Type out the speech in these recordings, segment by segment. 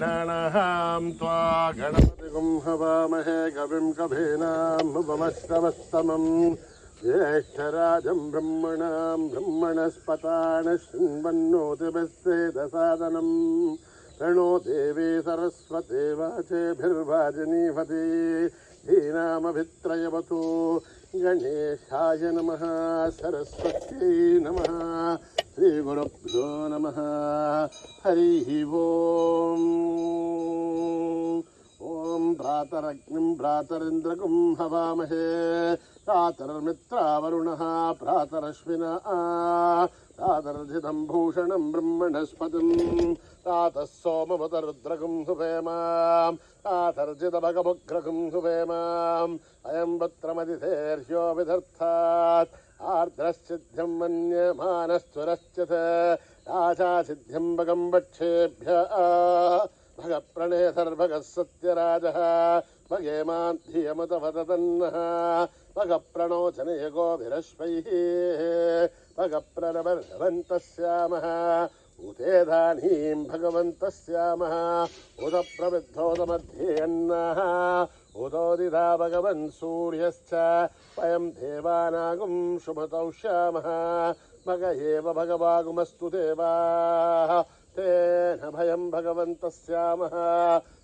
गणानां त्वा गणपतिगुं हवामहे कविं कवीनामुपमस्तमस्तमं ज्येष्ठराजं ब्रह्मणां ब्रह्मणस्पतान् शृण्वन्नोतिभिस्सेदसादनं प्रणो देवी सरस्वती वाचेभिर्वाजिनीवती धीनामभित्रयवतु गणेशाय नमः सरस्वत्यै नमः श्रीगुरुभ्यो नमः हरिः ओम् ॐ भ्रातरग्निं भ्रातरिन्द्रगुं हवामहे भ्रातर्मित्रावरुणः भ्रातरश्विनः भ्रातर्जितं भूषणं ब्रह्मणस्पतिं भ्रातः सोमवतरुद्रगुं हुवेमां भ्रातर्जितभगमुग्रगुं हुवेमाम् अयं वक्त्रमदिधेर्यो विदर्थात् आर्द्रश्चिद्ध्यं मन्यमानश्चुरश्चित् राजासिद्ध्यं भगं वक्षेभ्यः भगप्रणेतर्भगः सत्यराजः भगेमान् धियमुतवदतन्नः भगप्रणोचने गोभिरश्वैः भगप्ररवर्धवन्तस्यामः उतेधानीं भगवन्तस्यामः उदप्रविद्धोदमध्येऽन्नः उदोदिता भगवन् सूर्यश्च वयं देवानागुं शुभतौष्यामः मग एव भगवागुमस्तु देवाः तेन भयं भगवन्तस्यामः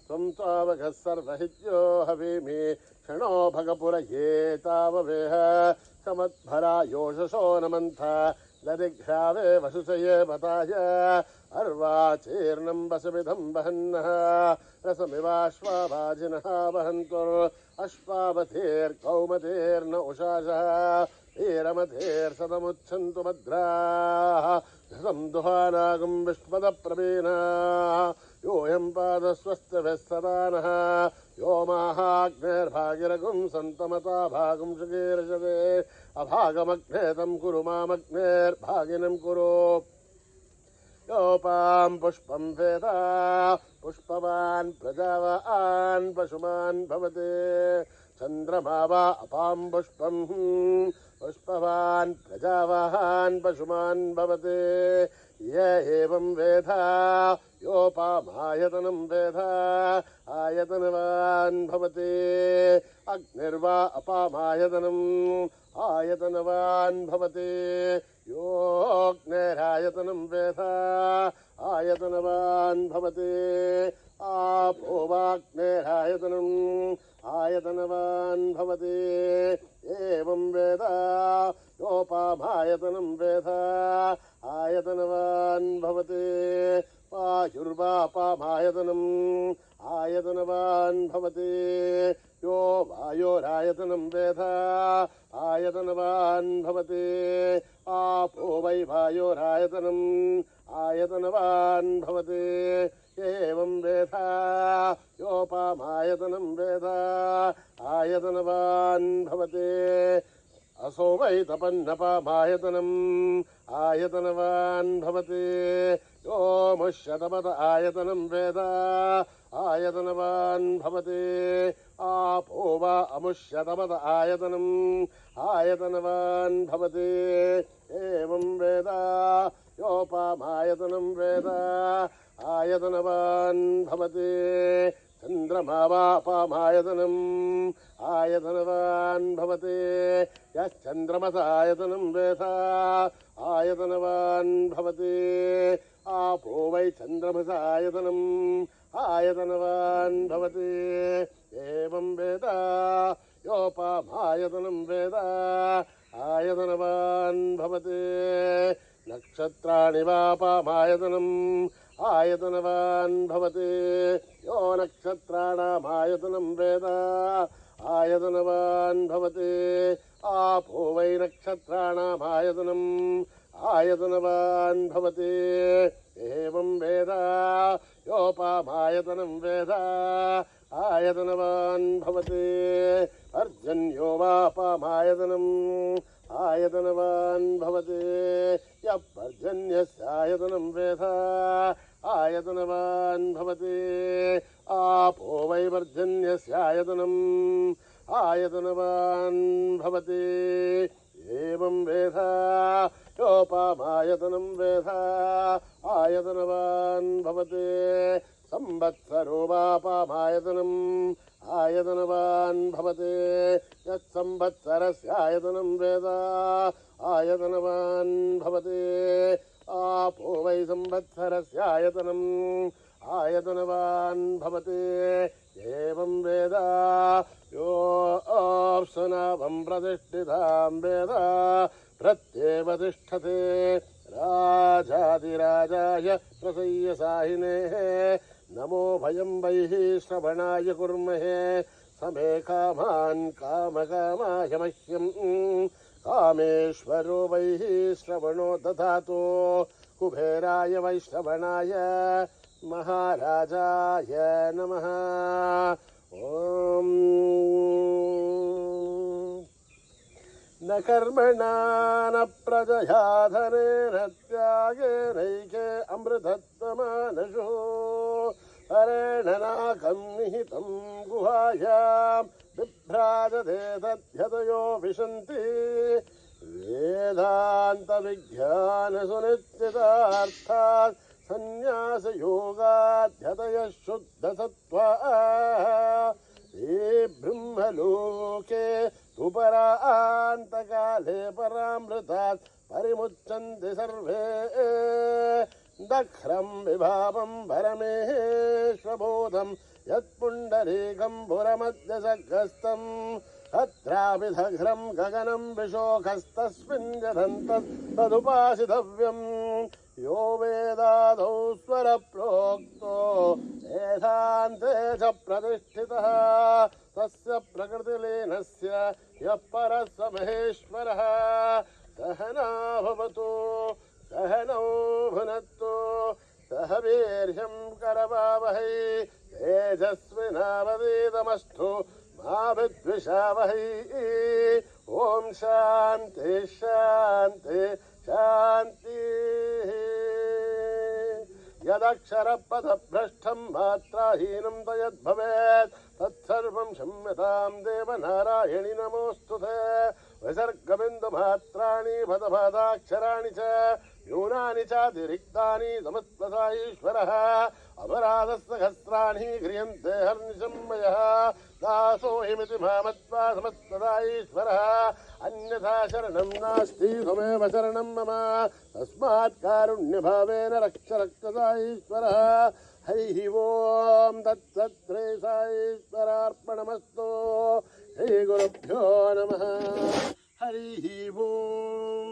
त्वं त्वावगः सर्वहित्यो हवीमि क्षणो भगपुरये ताववेह समद्भरा योषसो नमन्थ ददिघ्रावे वसुचये बताय अर्वाचीर्णं वसुविधं वहन्नः रसमिवाश्वाभाजिनः वहन्तुर् अश्वावधेर्कौमधेर्न उषासः वीरमधेर्सदमुच्छन्तु भद्राः घृतं दुहानागुं विष्पदप्रवीणाः योऽयं पादस्वस्तिभिः सदानः यो माहाग्नेर्भागिरगुं सन्तमता भागुं शुकीर्षते अभागमग्ने तं कुरु मामग्नेर्भागिनं कुरु योपां पुष्पं वेदा पुष्पवान् प्रजावान् पशुमान् भवते चन्द्रमा वा अपां पुष्पं पुष्पवान् प्रजावान् पशुमान् भवते य एवं वेद योपामायतनं वेद आयतनवान् भवते अग्निर्वा अपामायतनम् आयतनवान् भवते योऽग्नेरायतनं वेद आयतनवान् भवते आपो वाग्नेरायतनम् आयतनवान् भवते एवं वेद योपामायतनं वेद आयतनवान् भवते वायुर्वापामायतनम् आयतनवान् भवते यो वायोरायतनं वेद आयतनवान् भवते आपो वै वायोरायतनम् आयतनवान् भवते एवं वेद योपामायतनं वेद आयतनवान् भवते असो वै तपन्नपामायतनम् आयतनवान् भवते यो मुष्यतपत आयतनं वेद आयतनवान् भवते आपो वा अमुष्यतपत आयतनम् आयतनवान् भवते एवं वेद योपामायतनं वेद आयतनवान् भवते चन्द्रमा वापामायतनम् आयतनवान् भवते यश्चन्द्रमसायतनं वेद आयतनवान् भवते आपो वै चन्द्रमसायतनम् आयतनवान् भवते एवं वेद योपामायतनं वेद आयतनवान् भवते नक्षत्राणि वापामायतनम् आयतनवान् भवते यो नक्षत्राणामायतनं वेद आयतनवान् भवते आपो वै नक्षत्राणामायतनम् आयतनवान् भवते एवं वेद योपामायतनं वेद आयतनवान् भवते पर्जन्यो वापामायतनम् आयतनवान् भवते यः पर्जन्यस्यायतनं वेद आयतनवान् भवते आपो वै पर्जन्यस्यायतनम् आयतनवान् भवते एवं वेद योपामायतनं वेद आयतनवान् भवते संवत्सरो वापामायतनम् आयतनवान् भवते यत्संवत्सरस्यायतनं वेद आयतनवान् भवते आपो वै संवत्सरस्यायतनम् आयतनवान् भवते एवं वेद यो अप्सुनावं प्रतिष्ठितां वेद प्रत्येव तिष्ठते राजाधिराजाय प्रसय्यसाहिने नमो भयं वैः श्रवणाय कुर्महे समे कामान् कामकामाय मह्यं कामेश्वरो वैः श्रवणो दधातु कुबेराय वैश्रवणाय महाराजाय नमः। ॐ न कर्मणा न प्रजया धनेन त्यागेनैके अमृतत्वमानशो हरेण नाकं निहितं गुहायां बिभ्राजते तद्यतयो विशन्ति वेदान्तविज्ञानसुनिश्चितार्थात् संन्यासयोगाध्यतयः शुद्धसत्त्वा ये ब्रह्मलोके उपरान्तकाले परामृतात् परिमुच्यन्ते सर्वे दख्रं विभावं परमेश्वबोधं यत्पुण्डरीकं पुरमध्यसग्रस्तम् अत्रापि दघ्रं गगनं विशोकस्तस्मिन् यदन्तस्तदुपासितव्यम् यो वेदादौ स्वरप्रोक्तो वेदान्ते च प्रतिष्ठितः तस्य प्रकृतिलीनस्य यः परः स महेश्वरः सहना भवतु सहनौ भुनक्तु सह वीर्यं करवावहै तेजस्विनावधीतमस्तु मा विद्विषावहै ॐ शान्ति शान्ति शान्तिः। यदक्षरपदभ्रष्टं मात्राहीनं तयद्भवेत् तत्सर्वं क्षम्यतां देवनारायणि नमोऽस्तुते। विसर्गबिन्दुमात्राणि पदपादाक्षराणि च न्यूनानि चातिरिक्तानि समस्तसा ईश्वरः अपराधसहस्राणि क्रियन्ते हर्निशं मयः दासोऽहिमिति मामत्वा समस्तदा ईश्वरः अन्यथा शरणं नास्ति त्वमेव शरणं मम तस्मात् कारुण्यभावेन रक्ष रक्षसा ईश्वरः। हरिः ओं तत्सत् ईश्वरार्पणमस्तु। श्रीगुरुभ्यो नमः। हरिः ओं।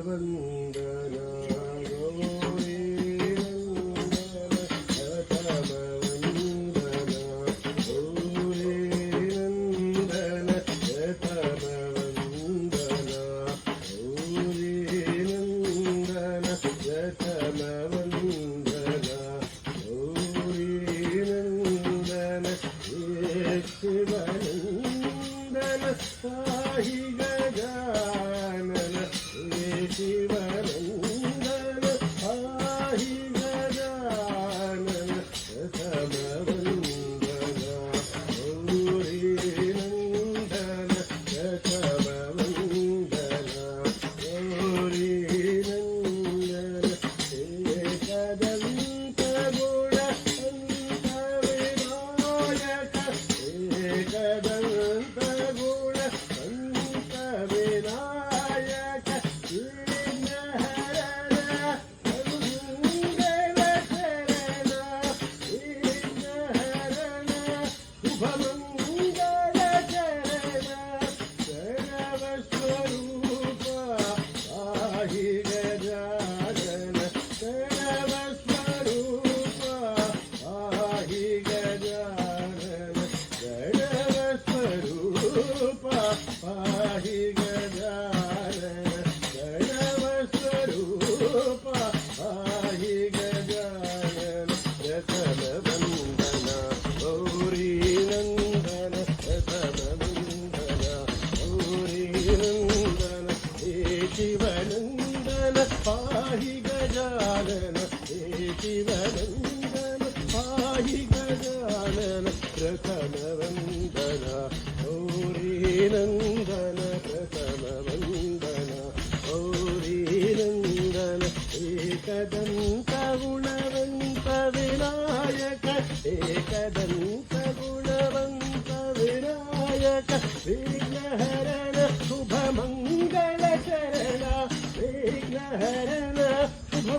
प्रथमवन्दना गौरी प्रथमवन्दना गौरी नन्दन प्रथमवन्दना गौरी नन्दन प्रथमवन्दना गौरी नन्दन शिवनन्दन पाहि गजानन शिवनन्दन पाहि गजानन प्रथमवन्दना गौरी नन्दन प्रथमवन्दना गौरी नन्दन एकदन्त गुण विनायक एकदन्त गुण विनायक पाहि गजानन गणवस्वरूप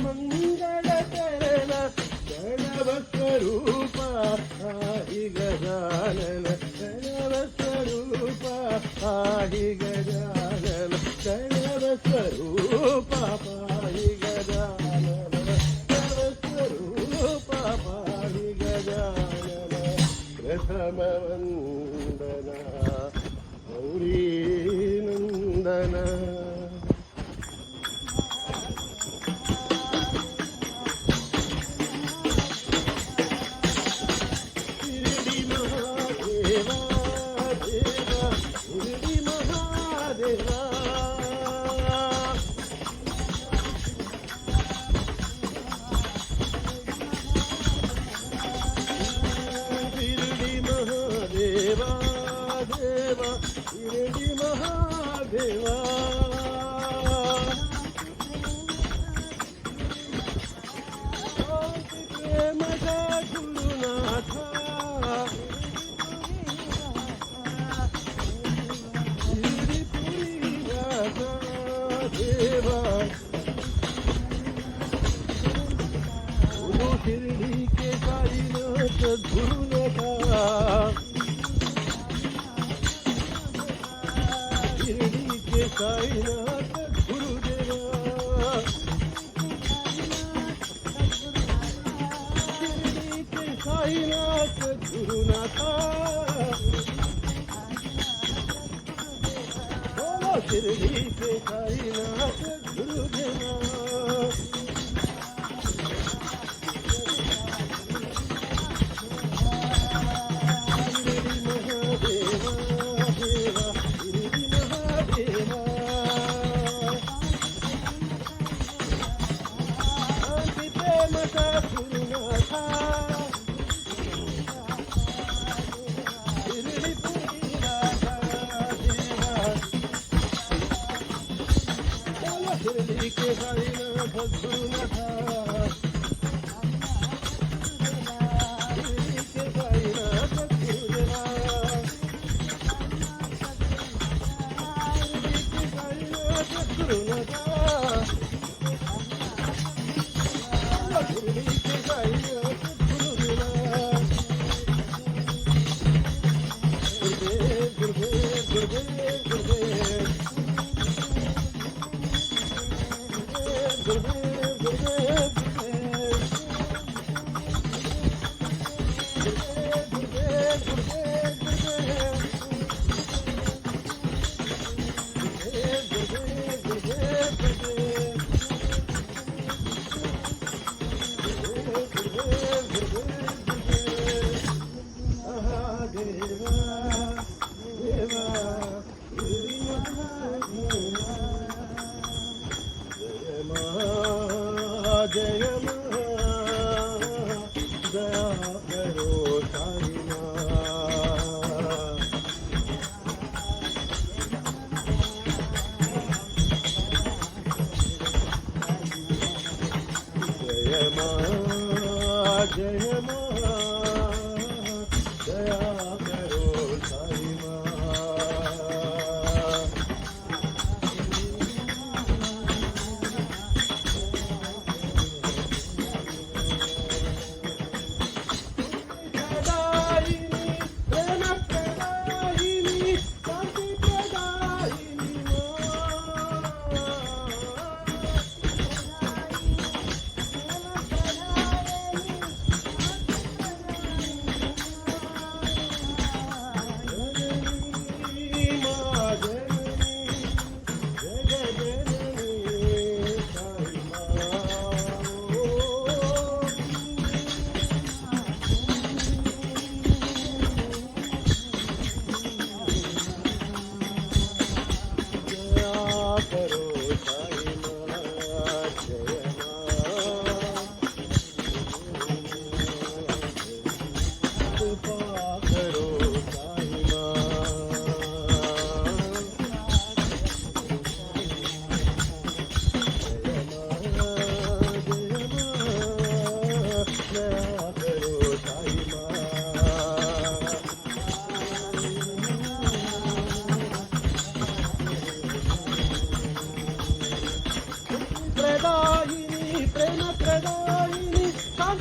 मंगल करण प्रणव स्वरूपा पाहि गजानन प्रणव स्वरूपा पाहि गजानन प्रणव स्वरूपा पाहि गजानन प्रणव स्वरूपा पाहि गजानन प्रथम वंदना गौरी नंदन शिर्डी महादेवा प्रेमचा गुरुनाथा शिर्डीपुरी राजा देवा बोलो शिर्डी के साईनाथ गुरुनाथा साईनाथ गुरुदेवा शिर्डी के साईनाथ गुरुनाथा बोलो शिर्डी के साईनाथ गुरुदेवा शिर्डी के साईनाथ गुरुनाथा शिर्डी के साईनाथ गुरुदेवा शिर्डी के साईनाथ गुरुनाथा शिर्डी के साईनाथ गुरुदेवा गुरुदेव गुरुदेव गुरुदेव Jai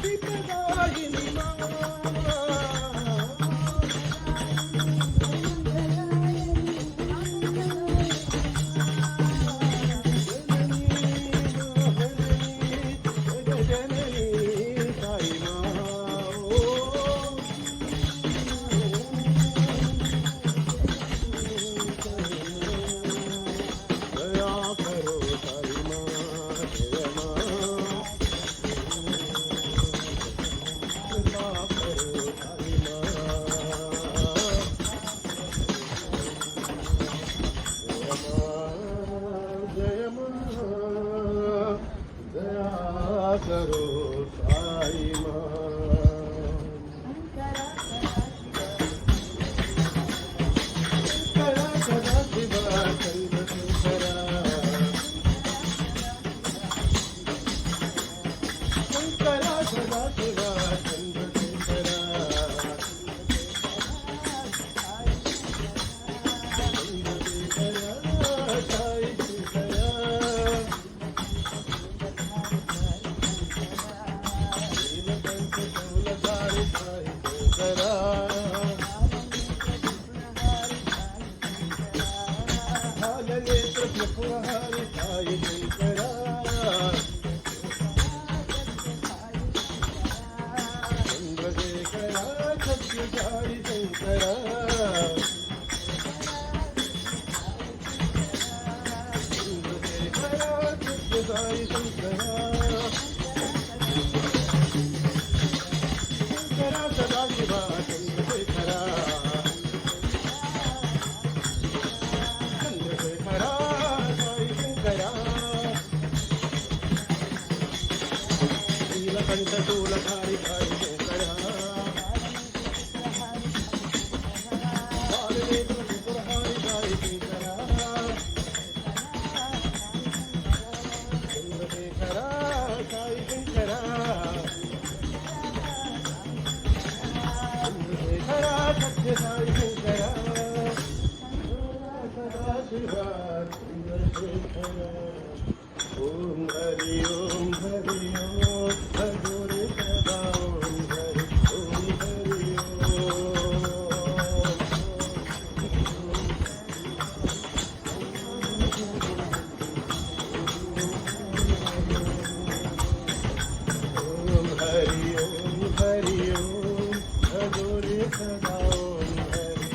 मुक्तिप्रदायिनी करो साई करा सदा शिवा चंद्र शंकरा शंकरा सदा शिवा चंद्र शंकरा साई शंकरा पुहारी साई शंकरा चंद्रशेखरा सत्य साई शंकरा चंद्रशेखरा सत्य साई शंकरा शंकरा सदा शिवा चंद्रशेखरा चंद्रशेखरा नीलकंठशूलधारी साई शंकरा बालनेत्र त्रिपुरहारी साई शंकरा चंद्रशेखरा साई शंकरा चंद्रशेखरा सत्य साई शंकरा सदा शिवा चंद्रशेखरा ओम हरि ओम भगोरे सदा ओम हरि ओम हरि ओम भगोरे सदा ओम हरि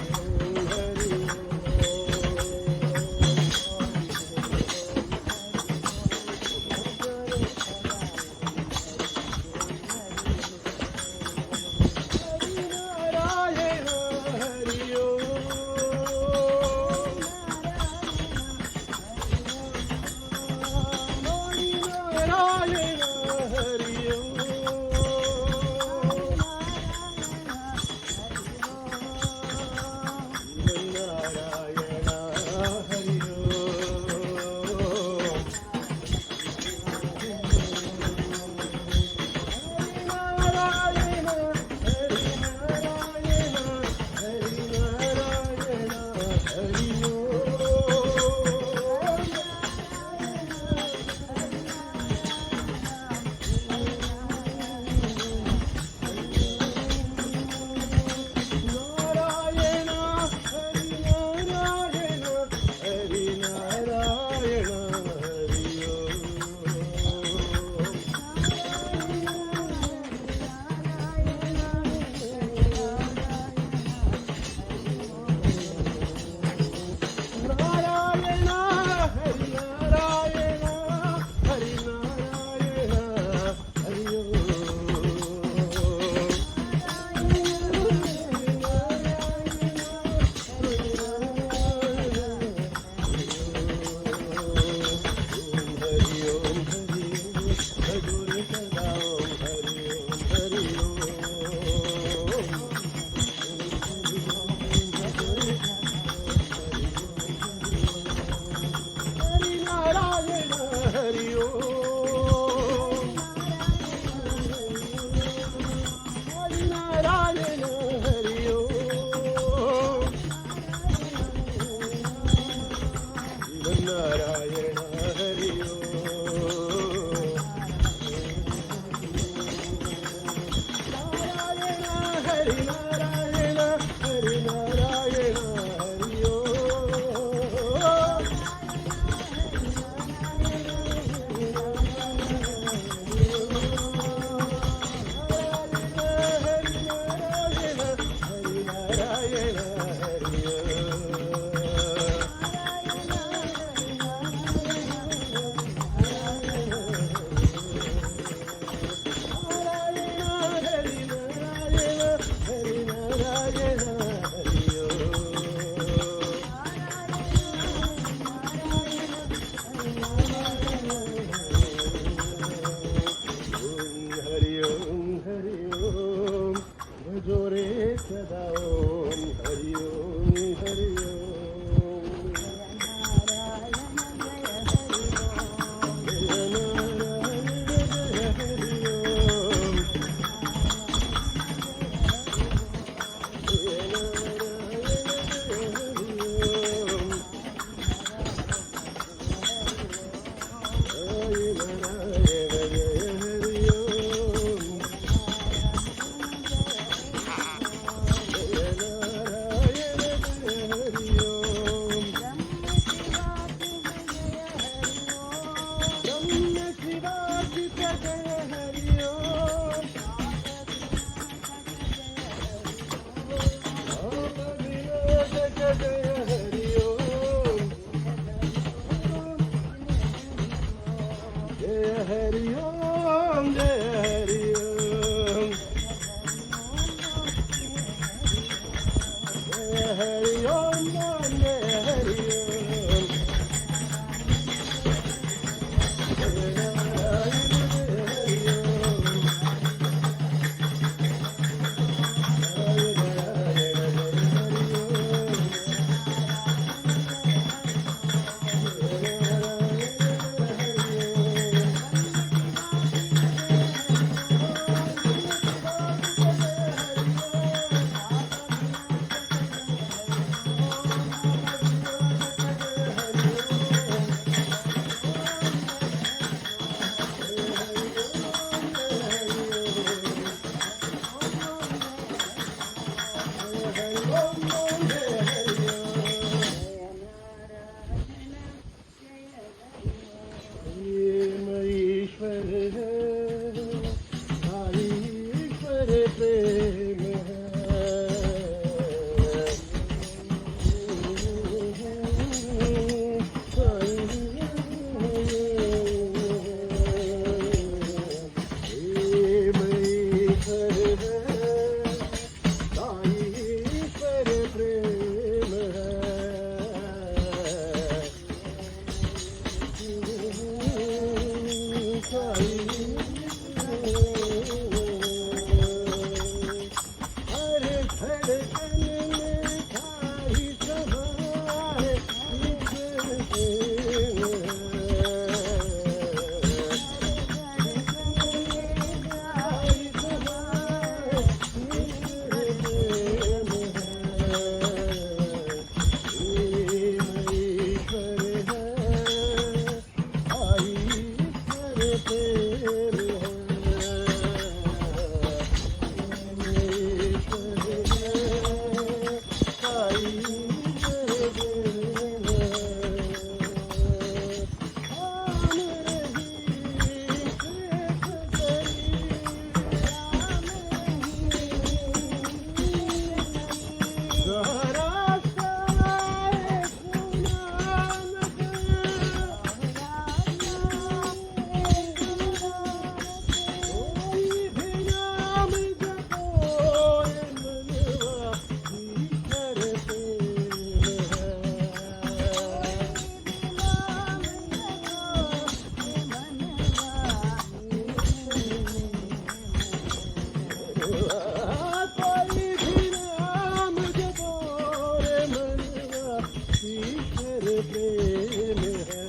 प्रेम है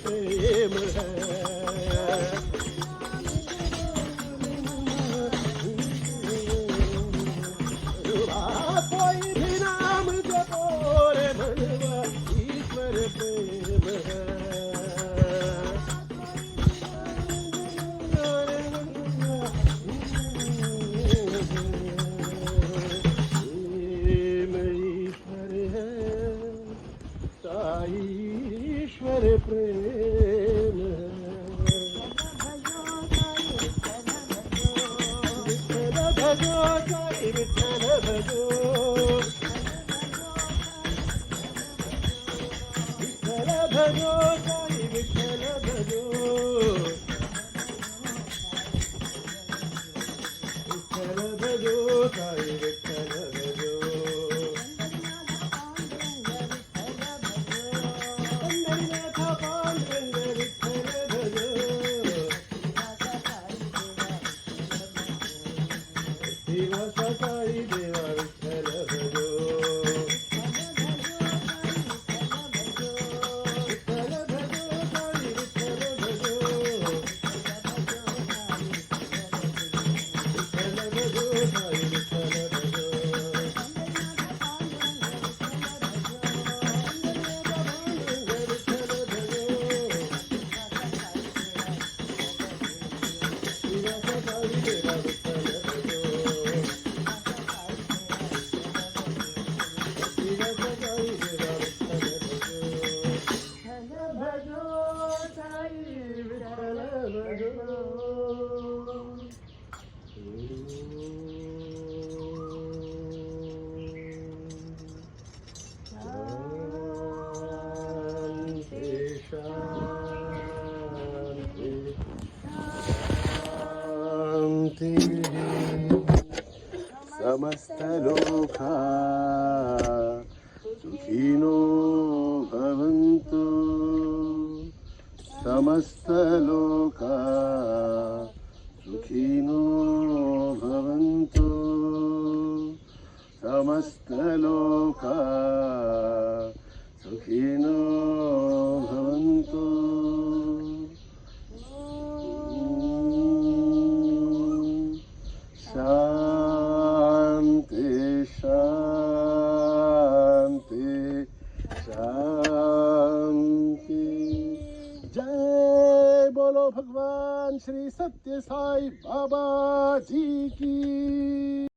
प्रेम है कोई भी नाम जपो रे मनवा ईश्वर प्रेम है ईश्वर प्रेम विठ्ठल भजो साई विठ्ठल भजो विठ्ठल भजो साई विठ्ठल भजो विठ्ठल भजो साई विठ्ठल भजो देवा सकाळी देवा विठ्ठल भजो विठ्ठल भजो साई विठ्ठल भजो विठ्ठल भजो साई विठ्ठल भजो देवा सकाळी देवा विठ्ठल भजो समस्त लोका सुखिनो भवन्तु समस्त लोका सुखिनो भवन्तु समस्त लोका सुखिनो भवन्तु शांति शांति शांति। जय बोलो भगवान श्री सत्य साई बाबा जी की।